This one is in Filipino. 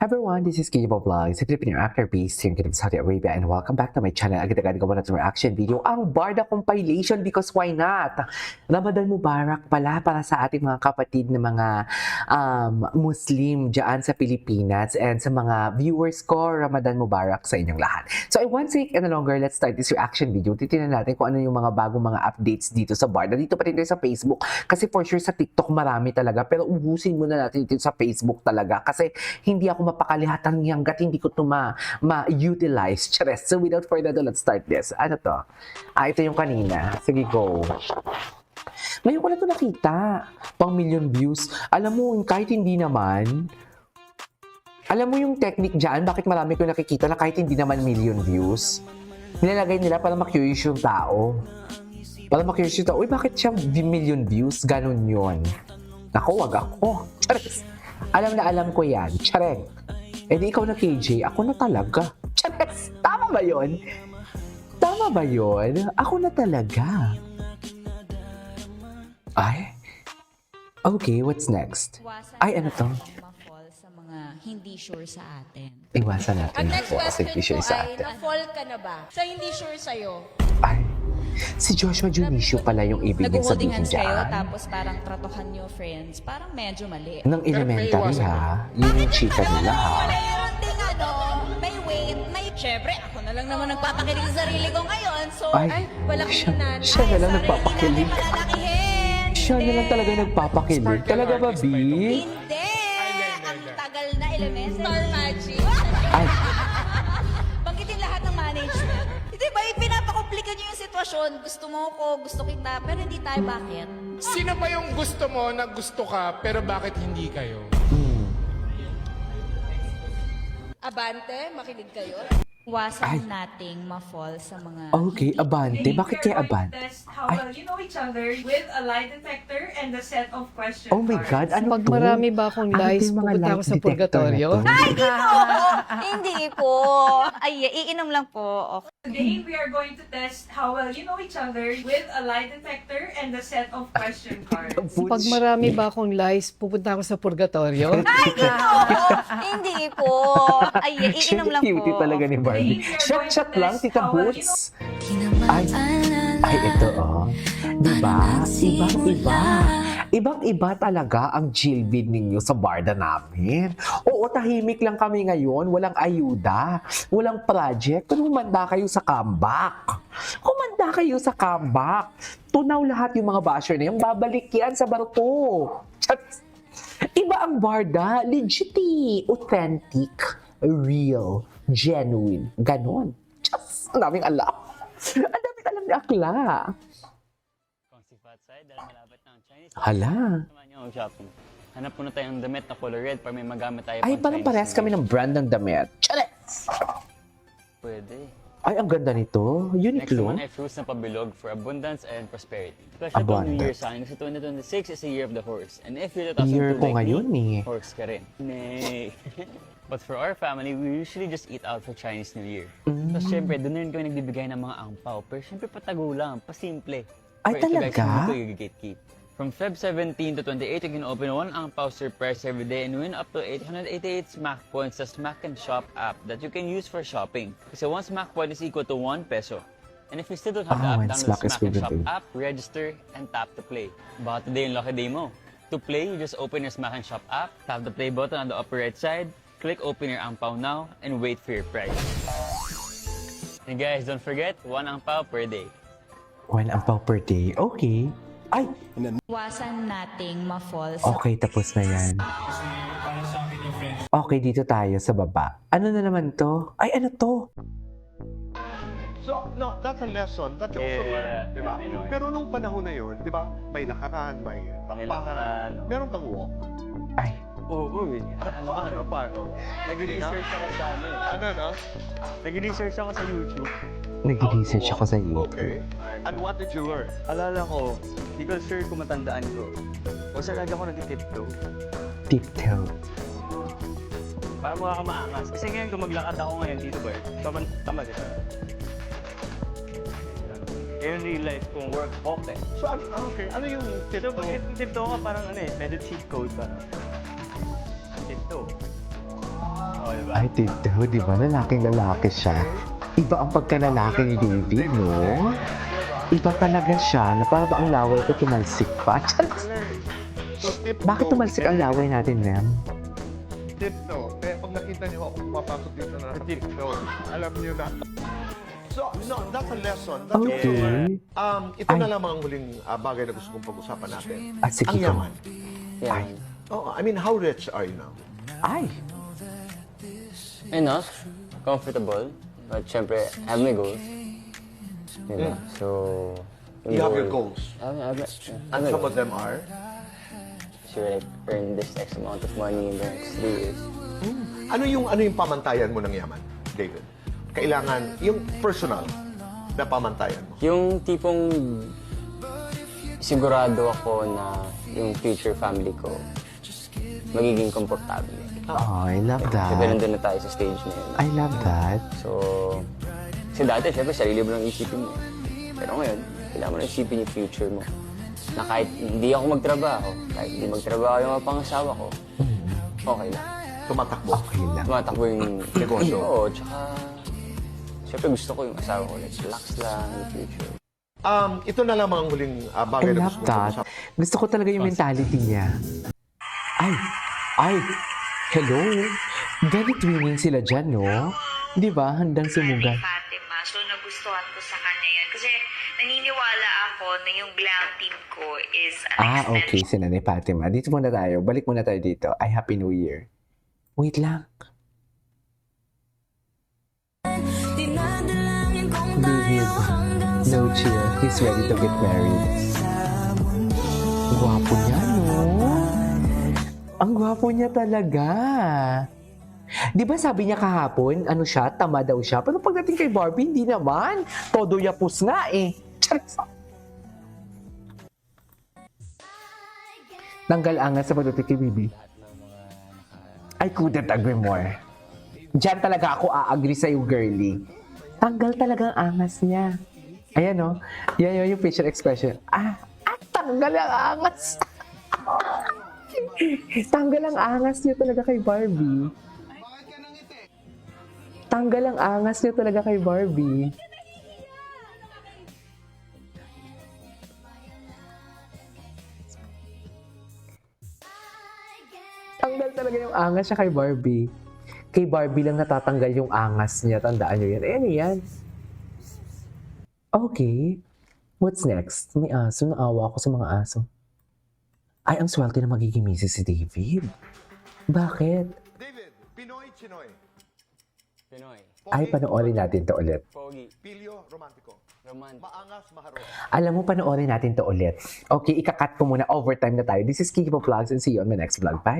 Hi everyone, this is Kijibo Vlogs, a Filipino actor based here in Saudi Arabia, and welcome back to my channel. Agad-agad gawa natin reaction video, ang Barda compilation, because why not? Ramadan Mubarak pala para sa ating mga kapatid na mga Muslim dyan sa Pilipinas, and sa mga viewers ko, Ramadan Mubarak sa inyong lahat. So I won't take any longer, let's start this reaction video. Titignan natin kung ano yung mga bagong mga updates dito sa Barda. Dito pa rin tayo sa Facebook, kasi for sure sa TikTok marami talaga, pero ubusin muna natin dito sa Facebook talaga, kasi hindi ako mapakalihatan hanggat hindi ko ito ma-utilize. Chares. So without further ado, let's start this. Ano to? Ito yung kanina. Sige, go. Ngayon ko na ito nakita. Pang million views. Alam mo, kahit hindi naman, alam mo yung technique dyan, bakit marami ko nakikita na kahit hindi naman million views? Nilalagay nila para ma-curious yung tao. Para ma-curious yung tao, uy, bakit siya million views? Ganon yun. Ako, wag ako. Chares. Alam na alam ko yan. Chareng. Eh di ikaw na KJ, ako na talaga. Chares. Tama ba yun? Tama ba yun? Ako na talaga. Ay. Okay, what's next? Ay, ano to? Ma-fall sa mga hindi sure sa atin. Iwasan natin Ang na next po kasi question issue ko sa ay, atin. na-fall ka na ba? Sa hindi sure sa'yo. Ay. Si Joshua Junicio pala yung ibig niyang Nag-holding sabihin hands kayo, dyan. tapos parang tratohan nyo friends. Parang medyo mali. Nang elementary ha. Yun yung chika nila ha. Mayroon ding may weight, may... Siyempre, ako na lang naman nagpapakilig sa sarili ko ngayon. So, Ay, malaking siya, inan. siya na lang sorry, nagpapakilig. hindi natin palalakihin. Siya na lang talaga nagpapakilig. Talaga ba, B? Hindi! Ang tagal na elementary. Star magic. Ay, Banggitin lahat ng management. Hindi ba, pinapakomplika nyo yung sitwasyon. Gusto mo ko, gusto kita, pero hindi tayo. Bakit? Sino ba yung gusto mo na gusto ka pero bakit hindi kayo? Abante, makinig kayo. Iwasan nating ma-fall sa mga... okay, Abante. Bakit kaya Abante? Test how well you know each other with a lie detector and a set of question Oh my God, cards. ano Pag to? marami ba akong Ano to lies, yung mga pupunta ako lie sa detector purgatorio? na to? Hindi po. Ay, iinom lang po. Okay. Today we are going to test how well you know each other with a lie detector and a set of question cards. Pag marami ba akong lies, pupunta ako sa purgatorio? Hindi po. Ay, iinom lang po. Cutie talaga ni Barbie. Shot lang, Tita Boots. Ay, ito oh. Diba? Ibang-iba. Ibang-iba talaga ang jilbid ninyo sa barda namin. Oo, tahimik lang kami ngayon. Walang ayuda. Walang project. Pero humanda kayo sa comeback. Humanda kayo sa comeback. Tunaw lahat yung mga basher na yung babalik yan sa barko. Iba ang barda. Legit, authentic, real, genuine. Ganon. Ang daming alam. Ang daming alam ni Akla. Kung si Fat Side, dahil malapit na ang Chinese. Hala. Naman yung shopping. Hanap muna tayong damit na color red para may magamit tayo Ay, pang parang Chinese parehas New kami Year. ng brand ng damit. Chares! Pwede. Ay, ang ganda nito. Next Uniqlo. naman ay fruits na pabilog for abundance and prosperity. Plus na pang New Year Abundance. sign kasi 2026 is a year of the horse. And if you're the Year 2002 ko like ngayon me, eh. horse ka rin. Nay. But for our family, we usually just eat out for Chinese New Year. Tapos syempre, doon na rin kami nagbibigay ng mga angpao. Pero syempre patago lang, pasimple. Ay, For ito guys, talaga? hindi ko i-gatekeep. From Feb 17 to 28, you can open one angpao surprise every day and win up to 888 Smack points sa Smack and Shop app that you can use for shopping. Kasi one Smack point is equal to 1 peso. And if you still don't have the app, when download Smack the is Smack and equal Shop to- app, register, and tap to play. Baka today yung lucky day mo. To play, you just open your Smack and Shop app, tap the play button on the upper right side, click open your angpao now, and wait for your prize. And guys, don't forget, one angpao per day. One ampaw per day. Okay. Ay, Iwasan nating ma-fall sa... okay, tapos na yan. Okay, dito tayo sa baba. Ano na naman to? Ay, ano to? So, no, that's a lesson that you also learn, di ba? Pero nung panahon na yun, di ba, may lakaran, may Lakaran. meron kang walk. Ay, Oo, Ano pa? Nag-research ako sa Ano? Nag-research ako sa YouTube. nag-research ako sa YouTube. Okay. And what did you learn? Alala ko, hindi ko sure kung matandaan ko. O sa lagi ako nag-tiptoe. Tiptoe. Para mukha ka maangas. Kasi ngayon kung maglakad ako ngayon dito ba, tamad ito. Yung real life kung work, okay. So, okay. Ano yung tip So, mo? pag tiptoe ka parang medyo cheat code pa. Tiptoe. Ay, tito, di ba? Lalaking lalaki siya. Iba ang pagkalalaki ni David, no? Iba talaga siya, na parang ang laway ko tumalsik pa. So, tip Bakit no, tumalsik ang laway natin, ma'am? Tip no. Kaya pag nakita niyo ako pumapasok dito na tip no, alam niyo na. So, no, that's a lesson. That's a Okay. lesson. Ito Ay. na lamang ang huling bagay na gusto kong pag-usapan natin. Sige Ang ko. yaman. Yeah. Oh, I mean, how rich are you now? Ay! Enough, comfortable, but syempre, I have my goals. Diba? So, You have your goals. I have And my some goals. of them are? Sure, like, earn this X amount of money in the next 3 years. Ano yung pamantayan mo ng yaman, David? Kailangan, yung personal na pamantayan mo. Yung tipong sigurado ako na yung future family ko magiging komportable. Oh, I love Kasi that. nandun na tayo sa stage na yun. I love that. So, kasi dati, syempre, sarili mo lang isipin mo. Pero ngayon, kailangan mo na isipin yung future mo. Na kahit hindi ako magtrabaho, kahit hindi magtrabaho yung mga pangasawa ko, okay lang. Tumatakbo. Okay lang. Tumatakbo yung Negosyo. Oo, tsaka, syempre gusto ko yung asawa ko, like, relax lang in the future. Ito na lamang ang huling bagay I na love gusto kong that. pag-usapan. Gusto ko talaga yung mentality niya. Ay! Hello? Very twinning sila dyan, no? Di ba? Handang sumugat. Fatima. So, nagustuhan ko sa kanya yun. Kasi naniniwala ako na yung glam team ko is an Okay, si Nanay Fatima. Dito muna tayo. Balik muna tayo dito. Ay, Happy New Year. Wait lang. David, no chill. He's ready to get married. Gwapo niya, no? Ang gwapo niya talaga. Di ba sabi niya kahapon, ano siya, tama daw siya. Pero pagdating kay Barbie, hindi naman. Todo yapos nga eh. Charis. Tanggal angas sa pagdating kay Bibi. I couldn't agree more. Diyan talaga ako a-agree sa'yo, girly. Tanggal talaga ang angas niya. Ayan, no? Yan yung facial expression. Tanggal ang angas. Tanggal ang angas niya talaga kay Barbie. Tanggal ang angas niya talaga kay Barbie. Tanggal talaga yung angas niya kay Barbie. Kay Barbie lang natatanggal yung angas niya. Tandaan niyo yan. Ayan yan. Okay. What's next? May aso. Naawa ako sa mga aso. Ay, ang swerte na magiging misis si David. Bakit? David, Pinoy, Chinoy. Pinoy. Ay, panoorin natin to ulit. Pogi. Pilyo, romantiko. Romantic. Maangas, maharot. Alam mo, panoorin natin to ulit. Okay, ikakat ko muna. Overtime na tayo. This is Kiki Vlogs and see you on my next vlog. Bye!